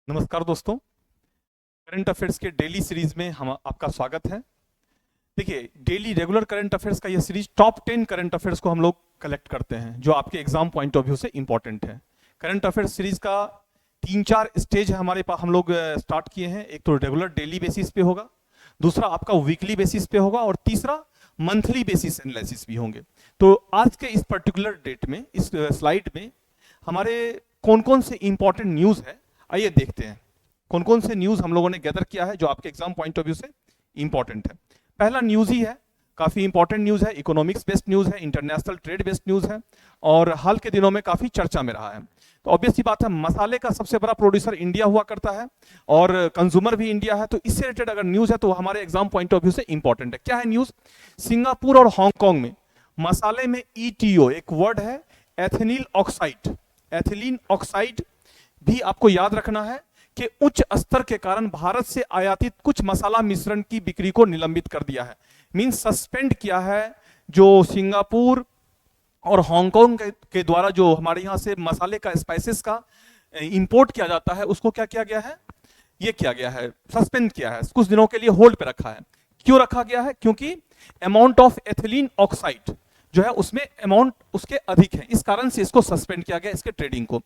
नमस्कार दोस्तों। Current affairs के डेली सीरीज में हम आपका स्वागत है। देखिए, डेली रेगुलर करंट अफेयर्स का ये सीरीज टॉप 10 करंट अफेयर्स को हम लोग कलेक्ट करते हैं जो आपके एग्जाम पॉइंट ऑफ व्यू से इंपॉर्टेंट है। करंट अफेयर्स सीरीज का 3-4 स्टेज है हमारे पास, हम लोग स्टार्ट किए हैं। एक तो रेगुलर डेली बेसिस पे होगा, दूसरा आपका वीकली बेसिस पे होगा, और तीसरा मंथली बेसिस एनालिसिस भी होंगे। तो आज के इस पर्टिकुलर डेट में, इस स्लाइड में हमारे कौन कौन से इंपॉर्टेंट न्यूज है, आइए देखते हैं कौन कौन से न्यूज हम लोगों ने गैदर किया है जो आपके एग्जाम पॉइंट ऑफ व्यू से इंपॉर्टेंट है। पहला न्यूज ही है, काफी इंपॉर्टेंट न्यूज है, इकोनॉमिक्स बेस्ड न्यूज है, इंटरनेशनल ट्रेड बेस्ड न्यूज है, और हाल के दिनों में काफी चर्चा में रहा है। तो ऑब्वियस सी बात है, मसाले का सबसे बड़ा प्रोड्यूसर इंडिया हुआ करता है और कंज्यूमर भी इंडिया है। तो इससे रिलेटेड अगर न्यूज है तो हमारे एग्जाम पॉइंट ऑफ व्यू से इंपॉर्टेंट है। क्या है न्यूज? सिंगापुर और हांगकांग में मसाले में ईटीओ एक वर्ड है, एथिलीन ऑक्साइड। एथिलीन ऑक्साइड भी आपको याद रखना है कि उच्च स्तर के कारण भारत से आयातित कुछ मसाला मिश्रण की बिक्री को निलंबित कर दिया है, मींस सस्पेंड किया है। जो सिंगापुर और हांगकांग के द्वारा जो हमारे यहां से मसाले का, स्पाइसेस का इंपोर्ट किया जाता है, उसको क्या किया गया है? ये किया गया है, सस्पेंड किया है, कुछ दिनों के लिए होल्ड पे रखा है। क्यों रखा गया है? क्योंकि अमाउंट ऑफ एथिलीन ऑक्साइड जो है उसमें अमाउंट उसके अधिक है, इस कारण से इसको सस्पेंड किया गया, इसके ट्रेडिंग को।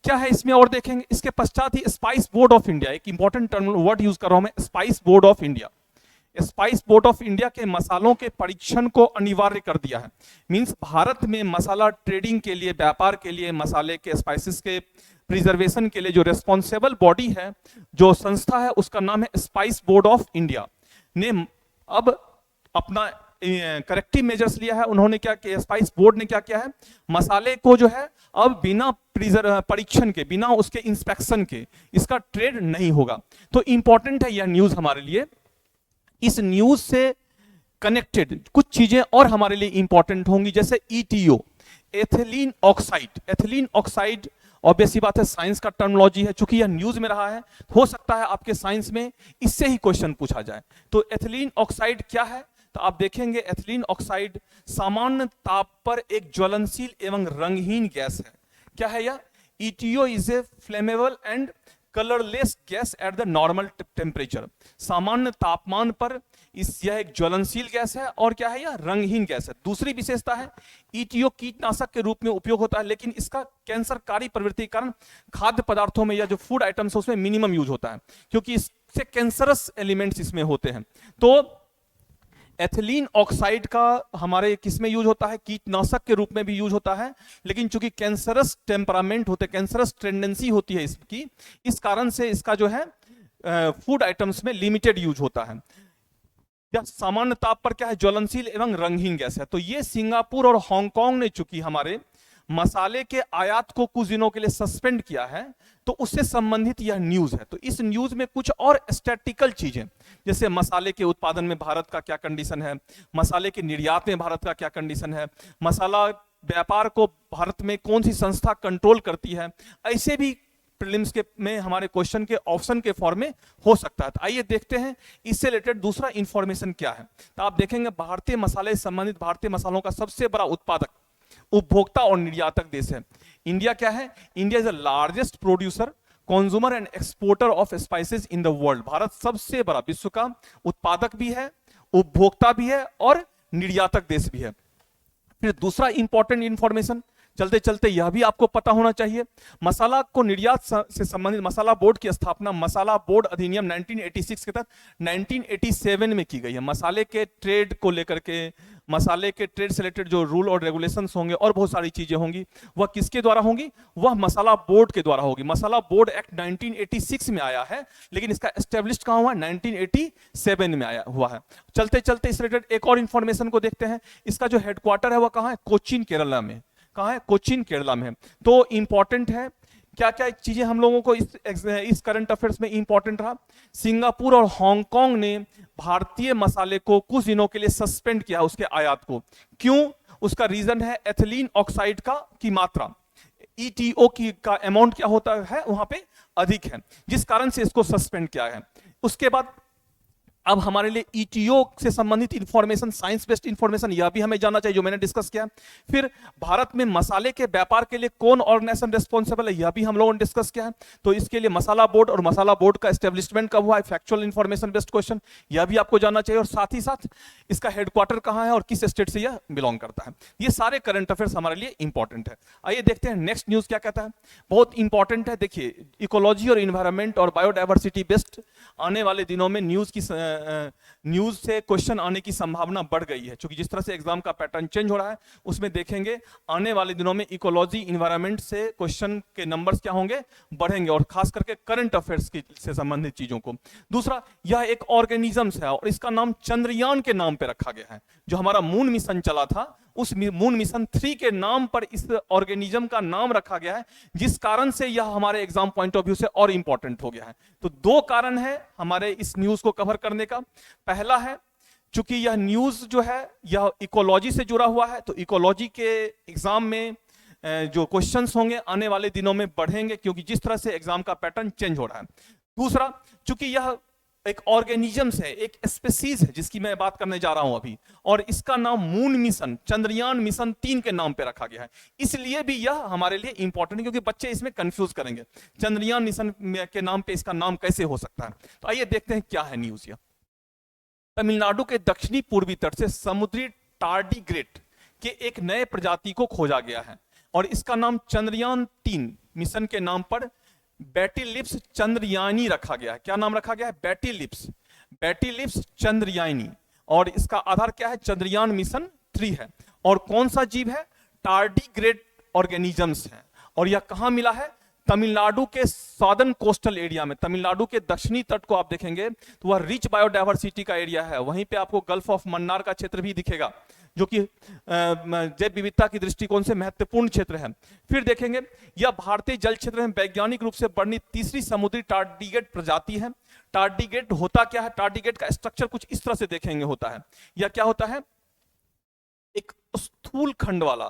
क्या है इसमें और देखेंगे। इसके पश्चात ही स्पाइस बोर्ड ऑफ इंडिया, एक इंपॉर्टेंट टर्म वर्ड यूज कर रहा हूं मैं, spice board of India. Spice board of India के मसालों के परीक्षण को अनिवार्य कर दिया है। मींस भारत में मसाला ट्रेडिंग के लिए, व्यापार के लिए, मसाले के, स्पाइसेस के प्रिजर्वेशन के लिए जो रेस्पॉन्सिबल बॉडी है, जो संस्था है, उसका नाम है स्पाइस बोर्ड ऑफ इंडिया, ने अब अपना करेक्टिव मेजर्स लिया है। उन्होंने क्या किया, स्पाइस बोर्ड ने क्या किया है, मसाले को जो है अब बिना परीक्षण के, बिना उसके इंस्पेक्शन के इसका ट्रेड नहीं होगा। तो इंपॉर्टेंट है यह न्यूज हमारे लिए। इस न्यूज से कनेक्टेड कुछ चीजें और हमारे लिए इंपॉर्टेंट होंगी, जैसे ETO, ethylene oxide. Ethylene oxide obvious सी बात है साइंस का टर्मिनोलॉजी है, चूंकि यह न्यूज में रहा है, हो सकता है आपके साइंस में इससे ही क्वेश्चन पूछा जाए। तो एथिलीन ऑक्साइड क्या है? तो आप देखेंगे एथिलीन ऑक्साइड सामान्य ताप पर एक ज्वलनशील एवं रंगहीन गैस है। क्या है यह? ETO is a flammable and colourless gas at the normal temperature. सामान्य तापमान पर यह एक ज्वलनशील गैस है, और क्या है, यह रंगहीन गैस है। दूसरी विशेषता है, ETO कीटनाशक के रूप में उपयोग होता है, लेकिन इसका कैंसरकारी प्रवृत्ति के कारण खाद्य पदार्थों में या जो फूड आइटम्स है उसमें मिनिमम यूज होता है, क्योंकि इससे कैंसरस एलिमेंट्स इसमें होते हैं। तो एथिलीन ऑक्साइड का हमारे किस में यूज होता है? कीटनाशक के रूप में भी यूज होता है, लेकिन चूंकि कैंसरस टेम्परामेंट होते, कैंसरस टेंडेंसी होती है इसकी, इस कारण से इसका जो है फूड आइटम्स में लिमिटेड यूज होता है। या सामान्य ताप पर क्या है, ज्वलनशील एवं रंगहीन गैस है। तो ये सिंगापुर और हांगकांग ने चूंकि हमारे मसाले के आयात को कुछ दिनों के लिए सस्पेंड किया है, तो उससे संबंधित यह न्यूज है। तो इस न्यूज में कुछ और स्टैटिकल चीजें, जैसे मसाले के उत्पादन में भारत का क्या कंडीशन है, मसाले के निर्यात में भारत का क्या कंडीशन है, मसाला व्यापार को भारत में कौन सी संस्था कंट्रोल करती है, ऐसे भी प्रीलिम्स के में हमारे क्वेश्चन के ऑप्शन के फॉर्म में हो सकता है। तो आइए देखते हैं इससे रिलेटेड दूसरा इंफॉर्मेशन क्या है। तो आप देखेंगे भारतीय मसाले से संबंधित, भारतीय मसालों का सबसे बड़ा उत्पादक, उपभोक्ता और निर्यातक देश है इंडिया। क्या है? India is the largest producer, consumer and exporter of spices in the world. Bharat सबसे बड़ा विश्व का उत्पादक भी है, उपभोक्ता भी है और निर्यातक देश भी है। फिर दूसरा इंपॉर्टेंट इंफॉर्मेशन, चलते चलते यह भी आपको पता होना चाहिए, मसाला को निर्यात से संबंधित मसाला बोर्ड की स्थापना मसाला बोर्ड अधिनियम 1986 के तहत 1987 में की गई है। मसाले के ट्रेड को लेकर के, मसाले के ट्रेड से रिलेटेड जो रूल और रेगुलेशंस होंगे और बहुत सारी चीजें होंगी, वह किसके द्वारा होंगी? वह मसाला बोर्ड के द्वारा होगी। मसाला बोर्ड एक्ट 1986 में आया है, लेकिन इसका एस्टेब्लिश्ड कहां हुआ? 1987 में आया हुआ है। चलते चलते इस रिलेटेड एक और इंफॉर्मेशन को देखते हैं। इसका जो हेडक्वार्टर है वह कहां है? कोचीन, केरला में। कहां है? कोचीन, केरला में है। तो इंपॉर्टेंट है, क्या क्या चीजें हम लोगों को इस करंट अफेयर्स में इंपॉर्टेंट रहा। सिंगापुर और हांगकांग ने भारतीय मसाले को कुछ दिनों के लिए सस्पेंड किया, उसके आयात को। क्यों? उसका रीजन है एथिलीन ऑक्साइड का की मात्रा, ETO की का अमाउंट क्या होता है वहां पे, अधिक है, जिस कारण से इसको सस्पेंड किया है। उसके बाद अब हमारे लिए ईटीओ से संबंधित इंफॉर्मेशन, साइंस बेस्ड इंफॉर्मेशन, यह भी हमें जानना चाहिए जो मैंने डिस्कस किया। फिर भारत में मसाले के व्यापार के लिए कौन ऑर्गेनाइजेशन रिस्पॉन्सिबल है, यह भी हम लोगों ने डिस्कस किया है। तो इसके लिए मसाला बोर्ड और मसाला बोर्ड का एस्टेब्लिशमेंट कब हुआ है, फैक्चुअल इंफॉर्मेशन बेस्ड क्वेश्चन, यह भी आपको जानना चाहिए। और साथ ही साथ इसका हेडक्वार्टर कहां है और किस स्टेट से यह बिलोंग करता है। ये सारे करंट अफेयर्स हमारे लिए इंपॉर्टेंट है। आइए देखते हैं नेक्स्ट न्यूज क्या कहता है। बहुत इंपॉर्टेंट है, देखिए इकोलॉजी और इन्वायरमेंट और बायोडाइवर्सिटी बेस्ड आने वाले दिनों में न्यूज से क्वेश्चन आने की संभावना बढ़ गई है, क्योंकि जिस तरह से एग्जाम का पैटर्न चेंज हो रहा है उसमें देखेंगे आने वाले दिनों में इकोलॉजी इन्वायरमेंट से क्वेश्चन के नंबर्स क्या होंगे, बढ़ेंगे, और खास करके करंट अफेयर्स से संबंधित चीजों को। दूसरा, यह एक ऑर्गेनिज्म है और इसका नाम चंद्रयान के नाम पे रखा गया है। जो हमारा मून मिशन चला था उस मून मिशन 3 के नाम पर इस ऑर्गेनिज्म का नाम रखा गया है, जिस कारण से यह हमारे एग्जाम पॉइंट ऑफ व्यू से और इंपॉर्टेंट हो गया है। तो दो कारण है हमारे इस न्यूज को कवर करने का। पहला है, चूंकि यह न्यूज जो है यह इकोलॉजी से जुड़ा हुआ है, तो इकोलॉजी के एग्जाम में जो क्वेश्चंस होंगे आने वाले दिनों में बढ़ेंगे, क्योंकि जिस तरह से एग्जाम का पैटर्न चेंज हो रहा है। दूसरा, चूंकि यह एक ऑर्गेनिज्म है, एक स्पीसीज है जिसकी मैं बात करने जा रहा हूं अभी, और इसका नाम मून मिशन, चंद्रयान मिशन 3 के नाम पे रखा गया है, इसलिए भी यह हमारे लिए इंपॉर्टेंट है, क्योंकि बच्चे इसमें कंफ्यूज करेंगे चंद्रयान मिशन के नाम पे इसका नाम कैसे हो सकता है। तो आइए देखते हैं क्या है न्यूज। यह तमिलनाडु के दक्षिणी पूर्वी तट से समुद्री टार्डीग्रेड के एक नए प्रजाति को खोजा गया है और इसका नाम चंद्रयान 3 मिशन के नाम पर बैटिलिप्स चंद्रयानी रखा गया है। क्या नाम रखा गया है, बैटिलिप्स चंद्रयानी, और इसका आधार क्या है, चंद्रयान मिशन 3 है। और कौन सा जीव है, टार्डीग्रेड ऑर्गेनिजम्स है, और यह कहां मिला है, तमिलनाडु के सदर्न कोस्टल एरिया में। तमिलनाडु के दक्षिणी तट को आप देखेंगे तो वह रिच बायोडाइवर्सिटी का एरिया है, वहीं पे आपको गल्फ ऑफ मन्नार का क्षेत्र भी दिखेगा जो कि जैव विविधता की दृष्टिकोण से महत्वपूर्ण क्षेत्र है। फिर देखेंगे यह भारतीय जल क्षेत्र में वैज्ञानिक रूप से वर्णित तीसरी समुद्री टार्डीग्रेड प्रजाति है। टार्डीग्रेड होता क्या है, टार्डीग्रेड का स्ट्रक्चर कुछ इस तरह से देखेंगे होता है। यह क्या होता है, एक स्थूल खंड वाला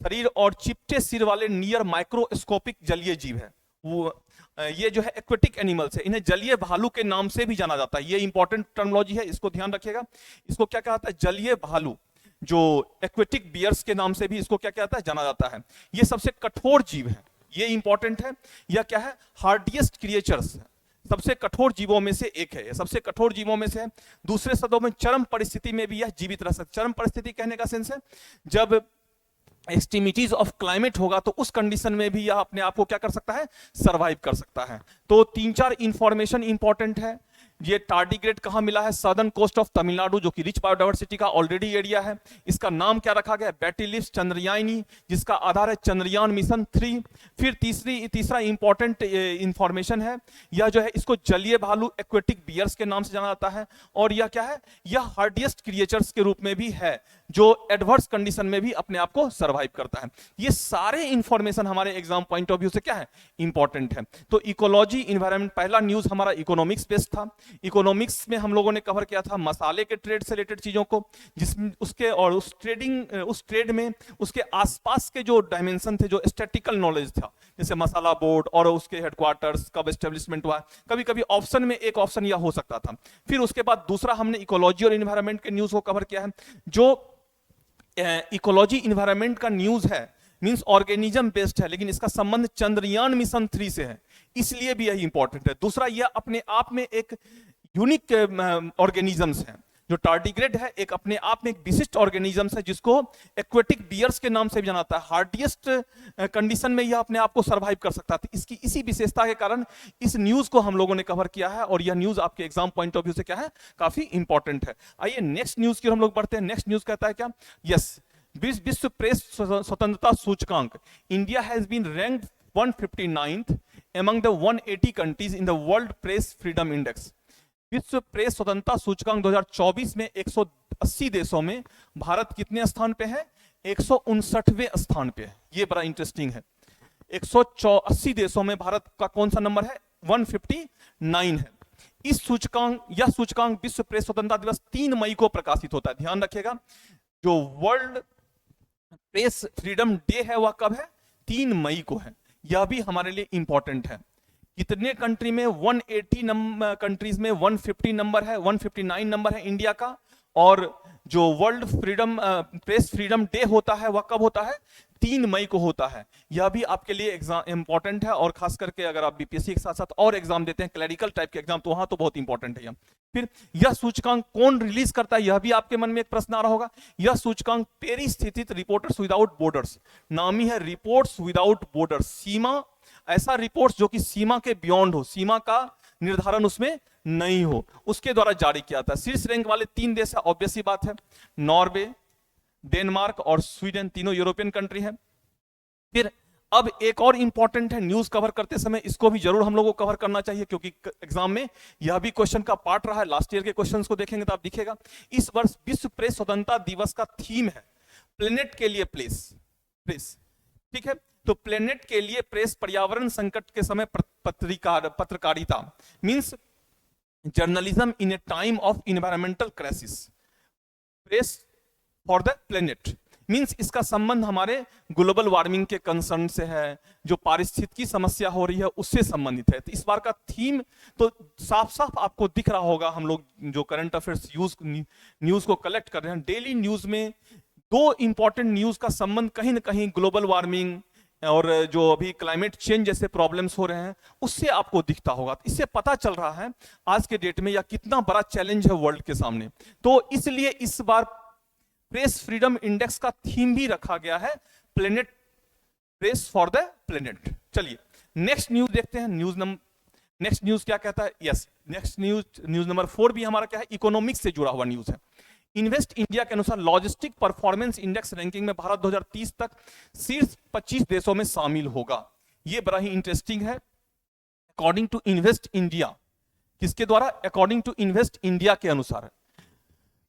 शरीर और चिपटे सिर वाले नियर माइक्रोस्कोपिक जलीय जीव है। वो ये जो है एक्वेटिक एनिमल्स है, इन्हें जलीय भालू के नाम से भी जाना जाता है। ये इंपॉर्टेंट टर्मिनोलॉजी है, इसको ध्यान रखिएगा। इसको क्या कहता है, जलीय भालू, जो एक्वेटिक बियर्स के नाम से भी इसको क्या कहता है, जाना जाता है। ये सबसे कठोर जीव है, ये इंपॉर्टेंट है। यह क्या है, हार्डिएस्ट क्रिएचर्स, सबसे कठोर जीवों में से एक है, सबसे कठोर जीवों में से है। दूसरे शब्दों में चरम परिस्थिति में भी यह जीवित रह सकता है। चरम परिस्थिति कहने का सेंस है जब एक्सट्रीमिटीज ऑफ क्लाइमेट होगा तो उस कंडीशन में भी यह अपने आप को क्या कर सकता है, सरवाइव कर सकता है। तो 3-4 इंफॉर्मेशन इंपॉर्टेंट है। ये टार्डीग्रेड कहां मिला है, सदर्न कोस्ट ऑफ तमिलनाडु, जो कि रिच बायोडाइवर्सिटी का ऑलरेडी एरिया है। इसका नाम क्या रखा गया, बैटिलिप्स चंद्रयानी, जिसका आधार है चंद्रयान मिशन 3। फिर तीसरा इंपॉर्टेंट इंफॉर्मेशन है, यह जो है इसको जलीय भालू एक्वेटिक बियर्स के नाम से जाना जाता है। और यह क्या है, यह हार्डिएस्ट क्रिएचर्स के रूप में भी है, जो एडवर्स कंडीशन में भी अपने आप को सरवाइव करता है। ये सारे इंफॉर्मेशन हमारे एग्जाम पॉइंट ऑफ व्यू से क्या है, इंपॉर्टेंट है। तो इकोलॉजी इन्वायरमेंट, पहला न्यूज हमारा इकोनॉमिक्स बेस्ड था। इकोनॉमिक्स में हम लोगों ने कवर किया था मसाले के ट्रेड से रिलेटेड चीजों को, जिसमें उसके और उस ट्रेड में उसके आसपास के जो डायमेंशन थे, जो स्टैटिकल नॉलेज था, जैसे मसाला बोर्ड और उसके हेडक्वार्टर्स कब एस्टेब्लिशमेंट हुआ, कभी कभी ऑप्शन में एक ऑप्शन यह हो सकता था। फिर उसके बाद दूसरा हमने इकोलॉजी और इन्वायरमेंट के न्यूज को कवर किया है। जो इकोलॉजी इन्वायरमेंट का न्यूज है मींस ऑर्गेनिज्म बेस्ड है, लेकिन इसका संबंध चंद्रयान मिशन 3 से है, इसलिए भी यह इंपॉर्टेंट है। दूसरा, यह अपने आप में एक यूनिक ऑर्गेनिजम्स है। जो टार्डीग्रेड है एक अपने आप में एक विशिष्ट ऑर्गेनिजम्स है, जिसको एक्वेटिक बियर्स के नाम से भी जाना जाता है। हार्डिएस्ट कंडीशन में यह अपने आप को सरवाइव कर सकता था। इसकी इसी विशेषता के कारण इस न्यूज को हम लोगों ने कवर किया है, और यह न्यूज आपके एग्जाम पॉइंट ऑफ व्यू से क्या है, काफी इंपॉर्टेंट है। आइए नेक्स्ट न्यूज की हम लोग बढ़ते हैं। नेक्स्ट न्यूज कहता है क्या, यस, विश्व प्रेस स्वतंत्रता सूचकांक, India has been ranked 159th among the 180 countries in the World Press Freedom Index। विश्व प्रेस स्वतंत्रता सूचकांक 2024 में 180 देशों में भारत कितने स्थान पे है, 159वें स्थान पे है। ये बड़ा इंटरेस्टिंग है। 180 देशों में भारत का कौन सा नंबर है, 159 है। इस सूचकांक, यह सूचकांक विश्व प्रेस स्वतंत्रता दिवस 3 मई को प्रकाशित होता है। ध्यान रखिएगा, जो वर्ल्ड प्रेस फ्रीडम डे है वह कब है, 3 मई को है। यह भी हमारे लिए इंपॉर्टेंट है। कितने कंट्री में? 180 नंबर कंट्रीज में 150 नंबर है, 159 नंबर है इंडिया का। और जो world freedom press freedom day होता है वह कब होता है? 3 मई को होता है। यह भी आपके लिए एग्जाम इंपॉर्टेंट है, और खास करके अगर आप बीपीएससी के साथ साथ और एग्जाम देते हैं, क्लरिकल टाइप के एग्जाम, तो वहां तो बहुत इंपॉर्टेंट है। फिर यह सूचकांक कौन रिलीज करता है? यह भी आपके मन में एक प्रश्न आ रहा होगा। यह सूचकांक पेरिस स्थित रिपोर्टर्स विदाउट बॉर्डर्स, नामी है रिपोर्ट्स विदाउट बॉर्डर्स, सीमा, ऐसा रिपोर्ट्स जो कि सीमा के बियॉन्ड हो, सीमा का निर्धारण उसमें नहीं हो, उसके द्वारा जारी किया था। शीर्ष रैंक वाले 3 देश है, ऑब्वियस सी बात है, नॉर्वे, डेनमार्क और स्वीडन, तीनों यूरोपियन कंट्री है। फिर अब एक और इंपॉर्टेंट है न्यूज कवर करते समय, इसको भी जरूर हम लोगों को कवर करना चाहिए, क्योंकि एग्जाम में यह भी क्वेश्चन का पार्ट रहा है। लास्ट ईयर के क्वेश्चंस को देखेंगे तो आप दिखेगा। इस वर्ष विश्व प्रेस स्वतंत्रता दिवस का थीम है प्लेनेट के लिए प्रेस, ठीक है। तो प्लेनेट के लिए प्रेस, पर्यावरण संकट के समय पत्रकारिता, means journalism in A time of environmental crisis, press for the planet, means इसका संबंध हमारे ग्लोबल वार्मिंग के कंसर्न से है, जो पारिस्थितिकी समस्या हो रही है उससे संबंधित है। तो इस बार का थीम तो साफ साफ आपको दिख रहा होगा। हम लोग जो करंट अफेयर्स न्यूज को कलेक्ट कर रहे हैं, डेली न्यूज में 2 इंपॉर्टेंट न्यूज का संबंध कहीं ना कहीं ग्लोबल वार्मिंग और जो अभी क्लाइमेट चेंज जैसे प्रॉब्लम्स हो रहे हैं उससे आपको दिखता होगा। इससे पता चल रहा है आज के डेट में यह कितना बड़ा चैलेंज है वर्ल्ड के सामने। तो इसलिए इस बार प्रेस फ्रीडम इंडेक्स का थीम भी रखा गया है planet, press for the planet. चलिए नेक्स्ट न्यूज देखते हैं। नेक्स्ट न्यूज क्या कहता है? यस, नेक्स्ट न्यूज नंबर 4 भी हमारा क्या है? इकोनॉमिक्स से जुड़ा हुआ न्यूज है। इन्वेस्ट इंडिया के अनुसार लॉजिस्टिक परफॉर्मेंस इंडेक्स रैंकिंग में भारत 2030 तक शीर्ष 25 देशों में शामिल होगा। यह बड़ा ही इंटरेस्टिंग है। अकॉर्डिंग टू इन्वेस्ट इंडिया, किसके द्वारा? अकॉर्डिंग टू इन्वेस्ट इंडिया के अनुसार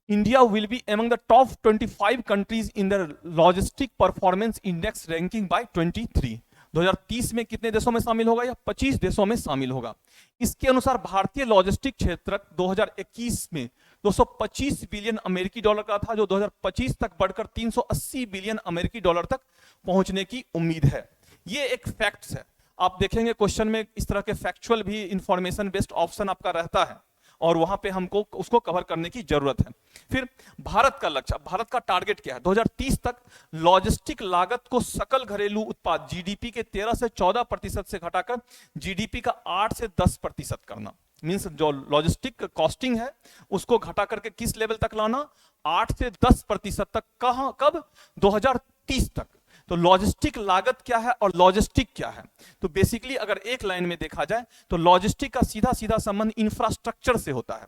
India will be among the top 25 countries in the logistic performance index ranking bye 23। 2030 में कितने देशों में शामिल होगा? या 25 देशों में शामिल होगा। इसके अनुसार भारतीय लॉजिस्टिक क्षेत्र 2021 में 225 बिलियन अमेरिकी डॉलर का था, जो 2025 तक बढ़कर 380 बिलियन अमेरिकी डॉलर तक पहुंचने की उम्मीद है। ये एक फैक्ट्स है। आप देखेंगे क्वेश्चन में इस तरह के फैक्चुअल भी इंफॉर्मेशन बेस्ड ऑप्शन आपका रहता है, और वहां पे हमको उसको कवर करने की जरूरत है। फिर भारत का लक्ष्य, भारत का टारगेट क्या है? 2030 तक लॉजिस्टिक लागत को सकल घरेलू उत्पाद जीडीपी के 13 से 14% से घटाकर जीडीपी का 8 से 10% करना। मींस जो लॉजिस्टिक कॉस्टिंग है उसको घटा करके किस लेवल तक लाना? 8 से 10% तक। कहां, कब? 2030 तक। तो लॉजिस्टिक लागत क्या है और लॉजिस्टिक क्या है? तो बेसिकली अगर एक लाइन में देखा जाए तो लॉजिस्टिक का सीधा सीधा संबंध इंफ्रास्ट्रक्चर से होता है,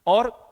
और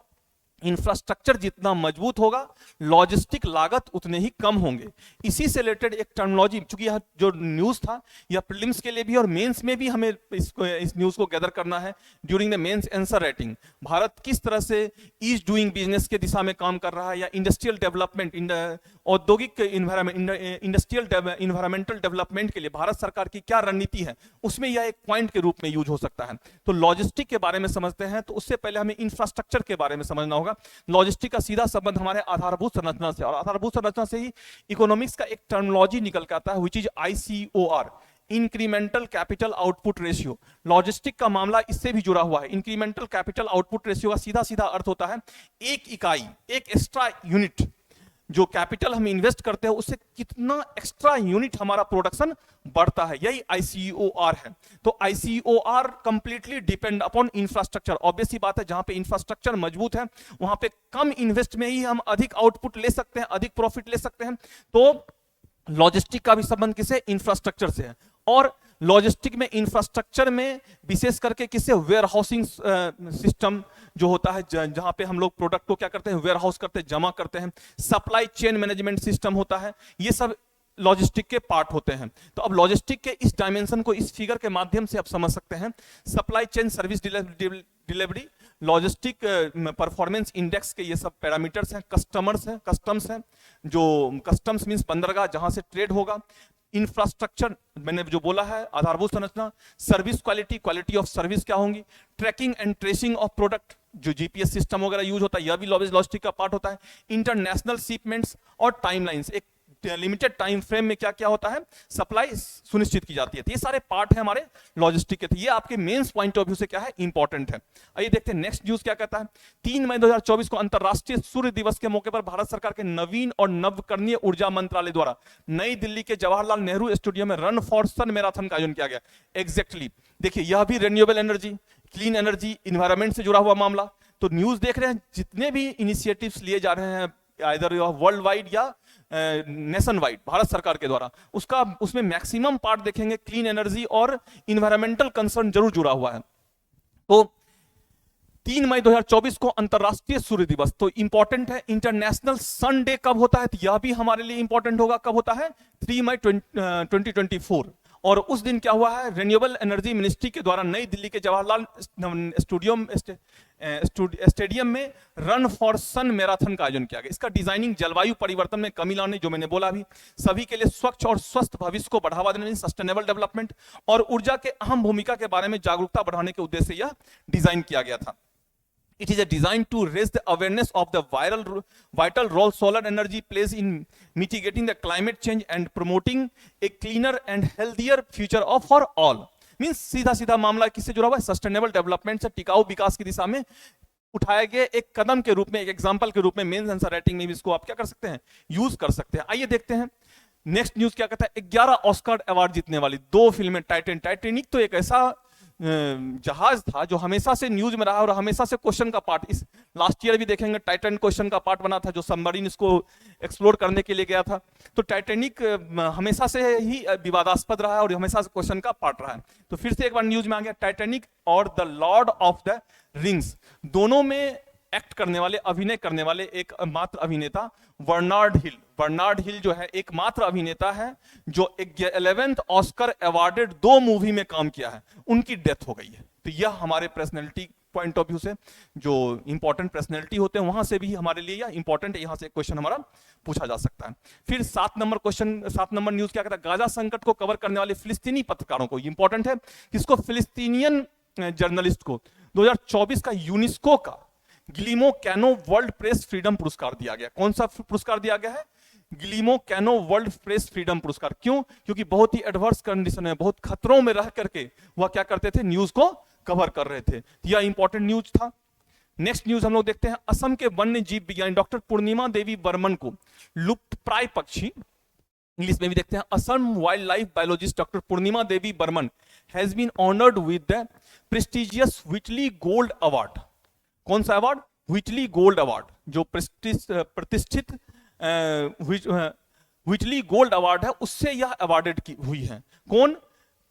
इंफ्रास्ट्रक्चर जितना मजबूत होगा लॉजिस्टिक लागत उतने ही कम होंगे। इसी से रिलेटेड एक टर्मिनोलॉजी, चूंकि यह जो न्यूज था यह प्रीलिम्स के लिए भी और मेंस में भी हमें इस न्यूज को गैदर करना है during the mains answer writing. Bharat किस तरह से ईज डूइंग बिजनेस के दिशा में काम कर रहा है, या इंडस्ट्रियल डेवलपमेंट, औद्योगिक इंडस्ट्रियल इन्वायरमेंटल डेवलपमेंट के लिए भारत सरकार की क्या रणनीति है, उसमें यह एक पॉइंट के रूप में यूज हो सकता है। तो लॉजिस्टिक के बारे में समझते हैं तो उससे पहले हमें इंफ्रास्ट्रक्चर के बारे में समझना होगा। लॉजिस्टिक का सीधा संबंध हमारे आधारभूत संरचना से, और आधारभूत संरचना से ही इकोनॉमिक्स का एक टर्मिनोलॉजी निकल के आता है which is ICOR, incremental capital output ratio. Logistic का मामला इससे भी जुड़ा हुआ है। इंक्रीमेंटल कैपिटल आउटपुट रेशियो का सीधा सीधा अर्थ होता है एक इकाई, एक एक्स्ट्रा यूनिट जो कैपिटल हम इन्वेस्ट करते हैं उससे कितना एक्स्ट्रा यूनिट हमारा प्रोडक्शन बढ़ता है, यही ICOR है। तो ICOR completely depend upon infrastructure. Obvious सी बात है, जहां पे इंफ्रास्ट्रक्चर मजबूत है वहां पे कम इन्वेस्ट में ही हम अधिक आउटपुट ले सकते हैं, अधिक प्रॉफिट ले सकते हैं। तो लॉजिस्टिक का भी संबंध किससे? इंफ्रास्ट्रक्चर से है। और लॉजिस्टिक में, इंफ्रास्ट्रक्चर में विशेष करके किससे? वेयर हाउसिंग सिस्टम जो होता है, जहां पे हम लोग प्रोडक्ट को क्या करते हैं? वेयर हाउस करते हैं, जमा करते हैं। सप्लाई चेन मैनेजमेंट सिस्टम होता है, ये सब लॉजिस्टिक के पार्ट होते हैं। तो अब लॉजिस्टिक के इस डायमेंशन को इस फिगर के माध्यम से आप समझ सकते हैं। Supply chain service delivery, logistic performance index के ये सब पैरामीटर्स हैं। कस्टम्स हैं, जो कस्टम्स मींस बंदरगाह जहां से ट्रेड होगा। इंफ्रास्ट्रक्चर मैंने जो बोला है, आधारभूत संरचना। सर्विस क्वालिटी ऑफ सर्विस क्या होंगी। Tracking and tracing of product, जो जीपीएस सिस्टम वगैरह यूज होता है, यह भी लॉजिस्टिक का पार्ट होता है। इंटरनेशनल शिपमेंट्स और टाइमलाइंस, एक लिमिटेड टाइम फ्रेम में क्या क्या होता है, सप्लाई सुनिश्चित की जाती है। तो ये सारे पार्ट है हमारे लॉजिस्टिक के। तो ये आपके मेंस पॉइंट ऑफ व्यू से क्या है, इंपॉर्टेंट है। आइए देखते हैं नेक्स्ट न्यूज क्या कहता है। 3 मई 2024 को अंतरराष्ट्रीय सूर्य दिवस के मौके पर भारत सरकार के नवीन और नवकरणीय ऊर्जा मंत्रालय द्वारा नई दिल्ली के जवाहरलाल नेहरू स्टेडियम में रन फॉर सन मैराथन का आयोजन किया गया। एग्जैक्टली देखिए, यह भी renewable energy, clean energy, environment से जुड़ा हुआ मामला। तो न्यूज देख रहे हैं, जितने भी इनिशिएटिव्स लिए जा रहे हैं आइदर वर्ल्ड वाइड या नेशन वाइड भारत सरकार के द्वारा, उसमें मैक्सिमम पार्ट देखेंगे क्लीन एनर्जी और इन्वायरमेंटल कंसर्न जरूर जुड़ा हुआ है। तो 3 मई 2024 को अंतरराष्ट्रीय सूर्य दिवस, तो इंपॉर्टेंट है। इंटरनेशनल सन डे कब होता है, तो यह भी हमारे लिए इंपॉर्टेंट होगा। कब होता है, 3 मई 2024। और उस दिन क्या हुआ है, रिन्यूएबल एनर्जी मिनिस्ट्री के द्वारा नई दिल्ली के जवाहरलाल स्टेडियम में रन फॉर सन मैराथन का आयोजन किया गया। इसका डिजाइनिंग जलवायु परिवर्तन में कमी लाने, जो मैंने बोला अभी, सभी के लिए स्वच्छ और स्वस्थ भविष्य को बढ़ावा देने, सस्टेनेबल डेवलपमेंट और ऊर्जा के अहम भूमिका के बारे में जागरूकता बढ़ाने के उद्देश्य से यह डिजाइन किया गया था। It is a design to raise the awareness of the vital role solar energy plays in mitigating the climate change and promoting a cleaner and healthier future for all. Means सीधा सीधा मामला किससे जुड़ा हुआ है, सस्टेनेबल डेवलपमेंट से टिकाऊ विकास की दिशा में उठाए गए एक कदम के रूप में, एक एग्जाम्पल के रूप में मेंस आंसर राइटिंग में भी इसको आप क्या कर सकते हैं, यूज कर सकते हैं। आइए देखते हैं नेक्स्ट न्यूज क्या कहता है। 11 ऑस्कर अवार्ड जीतने वाली 2 फिल्में, टाइटैनिक तो एक ऐसा जहाज था जो हमेशा से न्यूज में रहा और हमेशा से क्वेश्चन का पार्ट, इस लास्ट ईयर भी देखेंगे टाइटैनिक क्वेश्चन का पार्ट बना था, जो सबमरीन इसको एक्सप्लोर करने के लिए गया था। तो टाइटैनिक हमेशा से ही विवादास्पद रहा है और हमेशा से क्वेश्चन का पार्ट रहा है। तो फिर से एक बार न्यूज में आ गया, टाइटैनिक और the Lord of the rings, दोनों में एक्ट करने वाले, अभिनय करने वाले एकमात्र अभिनेता बर्नार्ड हिल जो है एकमात्र अभिनेता है जो 11th ऑस्कर अवार्डेड 2 मूवी में काम किया है, उनकी डेथ हो गई है। तो यह हमारे पर्सनैलिटी पॉइंट ऑफ व्यू से, जो इंपॉर्टेंट पर्सनैलिटी होते हैं वहां से भी हमारे लिए यह इंपॉर्टेंट है, यहां से एक क्वेश्चन हमारा पूछा जा सकता है। फिर 7 नंबर क्वेश्चन, 7 नंबर न्यूज क्या कहता है, गाजा संकट को कवर करने वाले फिलिस्तीनी पत्रकारों को, इंपॉर्टेंट है किसको, फिलिस्तीनियन जर्नलिस्ट को 2024 का यूनेस्को का गिलिमो कैनो वर्ल्ड प्रेस फ्रीडम पुरस्कार दिया गया। कौन सा पुरस्कार दिया गया है, गिलिमो कैनो वर्ल्ड प्रेस फ्रीडम पुरस्कार। क्यों, क्योंकि बहुत ही एडवर्स कंडीशन में, बहुत खतरों में रह करके वह क्या करते थे, न्यूज को कवर कर रहे थे। यह इंपॉर्टेंट न्यूज था। नेक्स्ट न्यूज हम लोग देखते हैं, असम के वन्य जीव विज्ञानी डॉक्टर पूर्णिमा देवी बर्मन को लुप्तप्राय पक्षी, इंग्लिश में भी देखते हैं, Assam wild life biologist doctor Purnima Devi Barman has been honoured with the prestigious Whitley Gold Award. कौन सा अवार्ड, व्हिटली गोल्ड अवार्ड, जो प्रतिष्ठित व्हिटली गोल्ड अवार्ड है, उससे यह अवार्डेड की हुई है। कौन,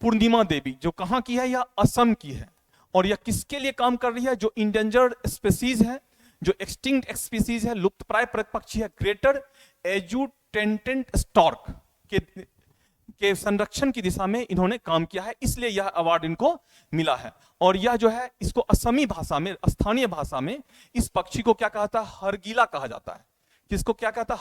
पूर्णिमा देवी, जो कहां की है, यह असम की है। और यह किसके लिए काम कर रही है, जो इंडेंजर्ड स्पीसीज है, जो एक्सटिंक्ट स्पीसीज है, लुप्तप्राय पक्षी है, ग्रेटर एजुटेंटेंट स्टॉर्क के संरक्षण की दिशा में इन्होंने काम किया है, इसलिए यह अवार्ड इनको मिला है। और यह जो है, इसको असमी भाषा में, स्थानीय भाषा में इस पक्षी को क्या कहता है, हरगिला कहा जाता है। किसको क्या कहता है,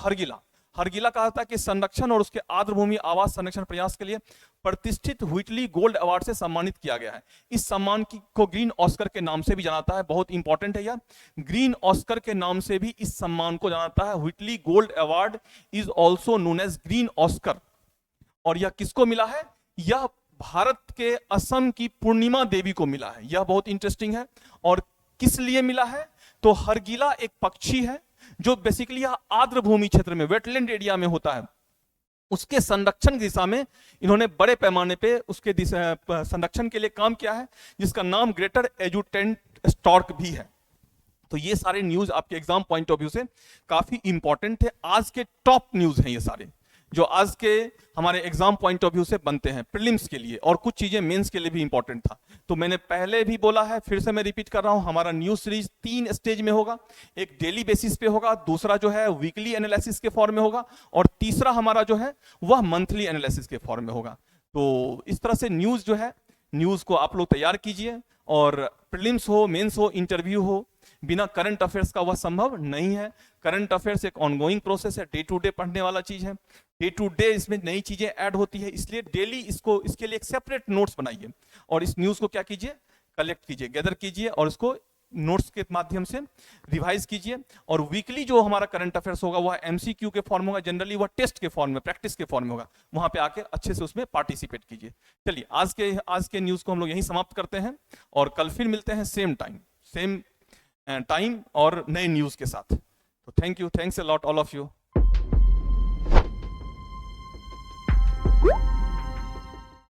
हरगिला कहा जाता है, कि संरक्षण और उसके आर्द्रभूमि आवास संरक्षण प्रयास के लिए प्रतिष्ठित व्हिटली गोल्ड अवार्ड से सम्मानित किया गया है। इस सम्मान को ग्रीन ऑस्कर के नाम से भी जानाता है, बहुत इंपॉर्टेंट है यह, ग्रीन ऑस्कर के नाम से भी इस सम्मान को जानाता है। Whitley Gold Award is also known as Green Oscar. और यह किसको मिला है, यह भारत के असम की पूर्णिमा देवी को मिला है। यह बहुत इंटरेस्टिंग है। और किस लिए मिला है, तो हरगिला एक पक्षी है जो बेसिकली आर्द्र भूमि क्षेत्र में, वेटलैंड एरिया में होता है, उसके संरक्षण की दिशा में इन्होंने बड़े पैमाने पे उसके संरक्षण के लिए काम किया है, जिसका नाम ग्रेटर एजुटेंट स्टॉर्क भी है। तो ये सारे न्यूज आपके एग्जाम पॉइंट ऑफ व्यू से काफी इंपॉर्टेंट है, आज के टॉप न्यूज हैं ये सारे, जो आज के हमारे एग्जाम पॉइंट ऑफ व्यू से बनते हैं प्रीलिम्स के लिए, और कुछ चीजें मेंस के लिए भी इंपॉर्टेंट था। तो मैंने पहले भी बोला है, फिर से मैं रिपीट कर रहा हूं, हमारा न्यूज सीरीज 3 स्टेज में होगा। एक डेली बेसिस पे होगा, दूसरा जो है वीकली एनालिसिस के फॉर्म में होगा, और तीसरा हमारा जो है वह मंथली एनालिसिस के फॉर्म में होगा। तो इस तरह से न्यूज जो है, न्यूज को आप लोग तैयार कीजिए, और प्रीलिम्स हो, मेंस हो, इंटरव्यू हो, बिना करंट अफेयर्स का वह संभव नहीं है। करंट अफेयर्स एक ऑनगोइंग प्रोसेस है, डे टू डे पढ़ने वाला चीज है, डे टू डे इसमें नई चीजें ऐड होती है, इसलिए डेली इसके लिए एक सेपरेट नोट्स बनाइए, और इस न्यूज को क्या कीजिए, कलेक्ट कीजिए, गैदर कीजिए, और इसको नोट्स के माध्यम से रिवाइज कीजिए, और वीकली जो हमारा करंट अफेयर्स होगा वह एमसीक्यू के फॉर्म होगा, जनरली वह टेस्ट के फॉर्म में, प्रैक्टिस के फॉर्म में होगा, वहां पे आके अच्छे से उसमें पार्टिसिपेट कीजिए। चलिए आज के न्यूज को हम लोग यहीं समाप्त करते हैं, और कल फिर मिलते हैं सेम टाइम और नए न्यूज के साथ। तो thank you, thanks a lot all of you.